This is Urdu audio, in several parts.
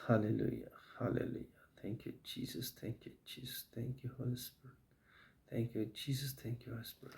Hallelujah. Hallelujah. Thank you, Jesus. Thank you, Jesus. Thank you, Holy Spirit. Thank you, Jesus. Thank you, Holy Spirit.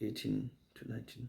18 to 19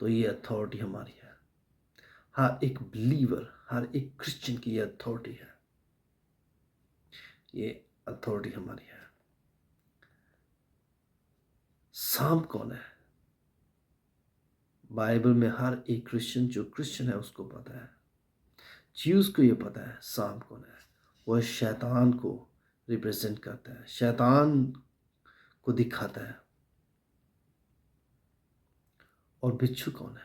تو یہ اتھارٹی ہماری ہے. ہر ایک بلیور، ہر ایک کرسچن کی یہ اتھارٹی ہے. یہ اتھارٹی ہماری ہے. سانپ کون ہے؟ بائبل میں ہر ایک کرسچن جو کرسچن ہے اس کو پتہ ہے. جیوز کو یہ پتہ ہے سانپ کون ہے. وہ شیطان کو ریپریزنٹ کرتا ہے، شیطان کو دکھاتا ہے. اور بچھو کون ہے؟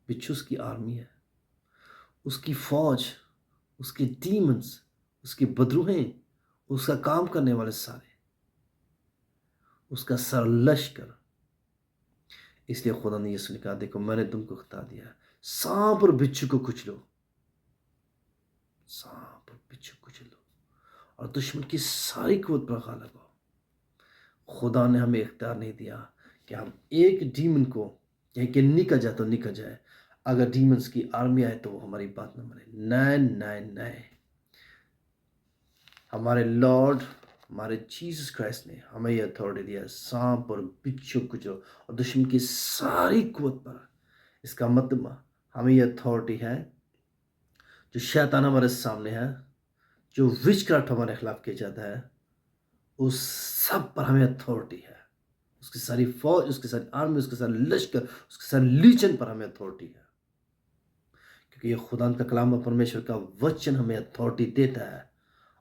بچھو اس کی آرمی ہے، اس کی فوج، اس کے ڈیمنز، اس کی بدروہیں، اس کا کام کرنے والے سارے، اس کا سر لشکر. اس لیے خدا نے یسوع نے کہا دیکھو میں نے تم کو اختیار دیا ہے، سانپ اور بچھو کو کچلو. سانپ اور بچھو کچلو اور دشمن کی ساری قوت پر غالب ہو. خدا نے ہمیں اختیار نہیں دیا کہ ہم ایک ڈیمن کو کہیں کہ نکل جائے تو نکل جائے. اگر ڈیمنز کی آرمی آئے تو وہ ہماری بات نہ مانے. نہیں. ہمارے لارڈ، ہمارے جیسس کرائسٹ نے ہمیں یہ اتھارٹی دیا ہے، سانپ اور بچھو کچلو اور دشمن کی ساری قوت پر. اس کا مطلب ہمیں یہ اتھارٹی ہے. جو شیطان ہمارے سامنے ہے، جو وچ کرافٹ ہمارے خلاف کیا جاتا ہے، اس سب پر ہمیں اتھارٹی ہے. اس کی ساری فوج، اس کی ساری آرمی، اس کے سارے لشکر، اس کے سارے لیجن پر ہمیں اتھارٹی ہے. کیونکہ یہ خدا کا کلام اور پرمیشور کا وچن ہمیں اتھارٹی دیتا ہے.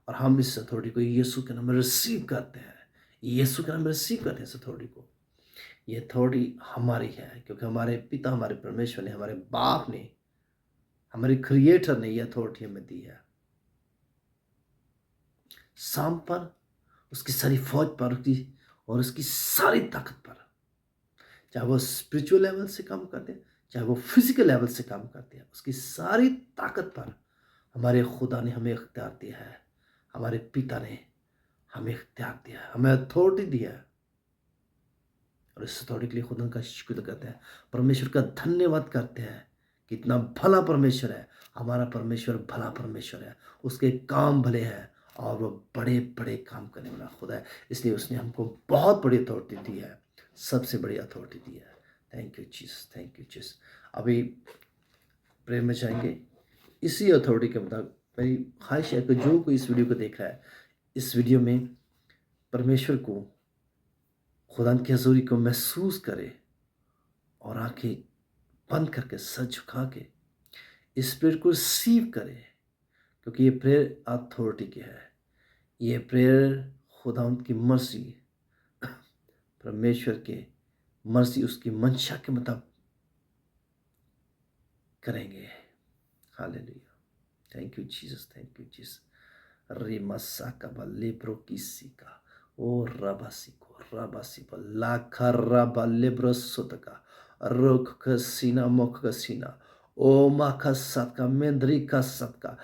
اور ہم اس اتھارٹی کو یسوع کے نام میں ریسیو کرتے ہیں. یسوع کے نام میں ریسیو کرتے ہیں اس اتھارٹی کو. یہ اتھارٹی ہماری ہے کیونکہ ہمارے پتا، ہمارے پرمیشور نے، ہمارے باپ نے، ہمارے کریٹر نے یہ اتھارٹی ہمیں دی ہے. سانپ پر، اس کی ساری فوج پر اور اس کی ساری طاقت پر، چاہے وہ اسپرچول لیول سے کام کرتے ہیں، چاہے وہ فزیکل لیول سے کام کرتے ہیں، اس کی ساری طاقت پر ہمارے خدا نے ہمیں اختیار دیا ہے. ہمارے پتا نے ہمیں اختیار دیا ہے، ہمیں اتھارٹی دیا ہے. اور اس اتھارٹی کے لیے خدا کا شکر کرتے ہیں، پرمیشور کا دھنیہ واد کرتے ہیں. کتنا بھلا پرمیشور ہے. ہمارا پرمیشور بھلا پرمیشور ہے. اس کے کام بھلے ہیں اور وہ بڑے بڑے کام کرنے والا خدا ہے. اس لیے اس نے ہم کو بہت بڑی اتھارٹی دی ہے، سب سے بڑی اتھارٹی دی ہے. Thank you Jesus, thank you Jesus. ابھی پریئر میں جائیں گے. اسی اتھارٹی کے مطابق میری خواہش ہے کہ جو کوئی اس ویڈیو کو دیکھ رہا ہے، اس ویڈیو میں پرمیشور کو، خدا کی حضوری کو محسوس کرے اور آنکھیں بند کر کے سر جھکا کے اس پریئر کو ریسیو کرے. کیونکہ یہ پریئر اتھارٹی کی ہے. یہ پریئر خدا کی مرضی، پرمیشور کے مرضی، اس کی منشا کے مطابق کریں گے. Hallelujah. Thank you Jesus, thank you Jesus. ریمسا کا لیبرو کسی کا او رباسی کو رباسی پر لاکھا ربا لیبرو سوتکا روک کا سینا موک کا سینا او ما کا ست کا مندری کا ست کا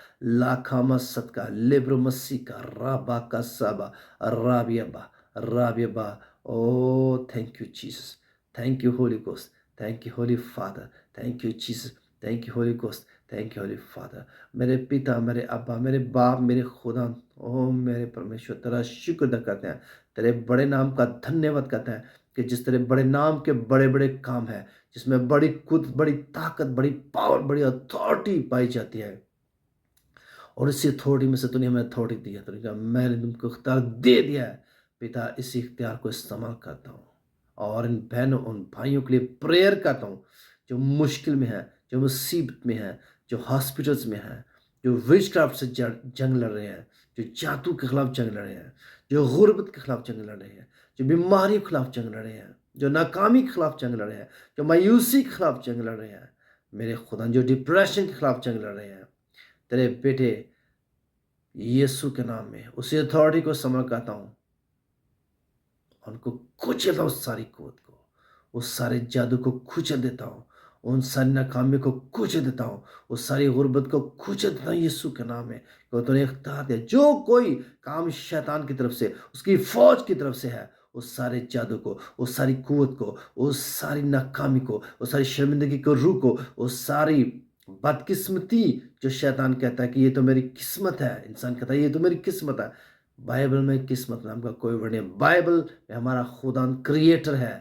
لاکھا مست کا لیبرو مسی کا ربا کا سبا رابیبا. Oh thank you Jesus, thank you Holy Ghost, thank you Holy Father, thank you Jesus, thank you Holy Ghost, thank you Holy Father. میرے پتا، میرے ابا، میرے باپ، میرے خدا، او میرے پرمیشور، تیرا شکر ادا کرتے ہیں. تیرے بڑے نام کا دھنیہ واد کرتے ہیں کہ جس طرح بڑے نام کے بڑے بڑے کام ہیں، جس میں بڑی قدرت، بڑی طاقت، بڑی پاور، بڑی اتھارٹی پائی جاتی ہے. اور اسی اتھارٹی میں سے تو نے ہمیں اتھارٹی دی ہے. تو نے کہا میں نے تم کو اختیار دے دیا ہے. پتا اسی اختیار کو استعمال کرتا ہوں اور ان بہنوں، ان بھائیوں کے لیے پریئر کرتا ہوں جو مشکل میں ہے، جو مصیبت میں ہے، جو ہاسپٹلز میں ہیں، جو وچ کرافٹ سے جنگ لڑ رہے ہیں، جو جادو کے خلاف جنگ لڑ رہے ہیں، جو غربت کے خلاف جنگ لڑ رہے ہیں، جو بیماری کے خلاف جنگ لڑ رہے ہیں، جو ناکامی کے خلاف جنگ لڑ رہے ہیں، جو مایوسی کے خلاف جنگ لڑ رہے ہیں. میرے خدا، جو ڈپریشن کے خلاف جنگ لڑ رہے ہیں، تیرے بیٹے یسوع کے نام میں اسی اتھارٹی کو استعمال کرتا ہوں. ان کو کچل اس ساری قوت کو، اس سارے جادو کو کچل دیتا ہوں، ان ساری ناکامی کو کچل دیتا ہوں، اس ساری غربت کو کچل دیتا ہوں یسوع کے نام میں. کہ تو نے اختیار دیا جو کوئی کام شیطان کی طرف سے، اس کی فوج کی طرف سے ہے، اس سارے جادو کو، اس ساری قوت کو، اس ساری ناکامی کو، اس ساری شرمندگی کو، روح کو، اس ساری بدقسمتی جو شیطان کہتا ہے کہ یہ تو میری قسمت ہے، انسان کہتا ہے یہ تو میری قسمت ہے. بائبل میں قسمت نام کا کوئی ورڈ نہیں. بائبل میں ہمارا خدا کریٹر ہے.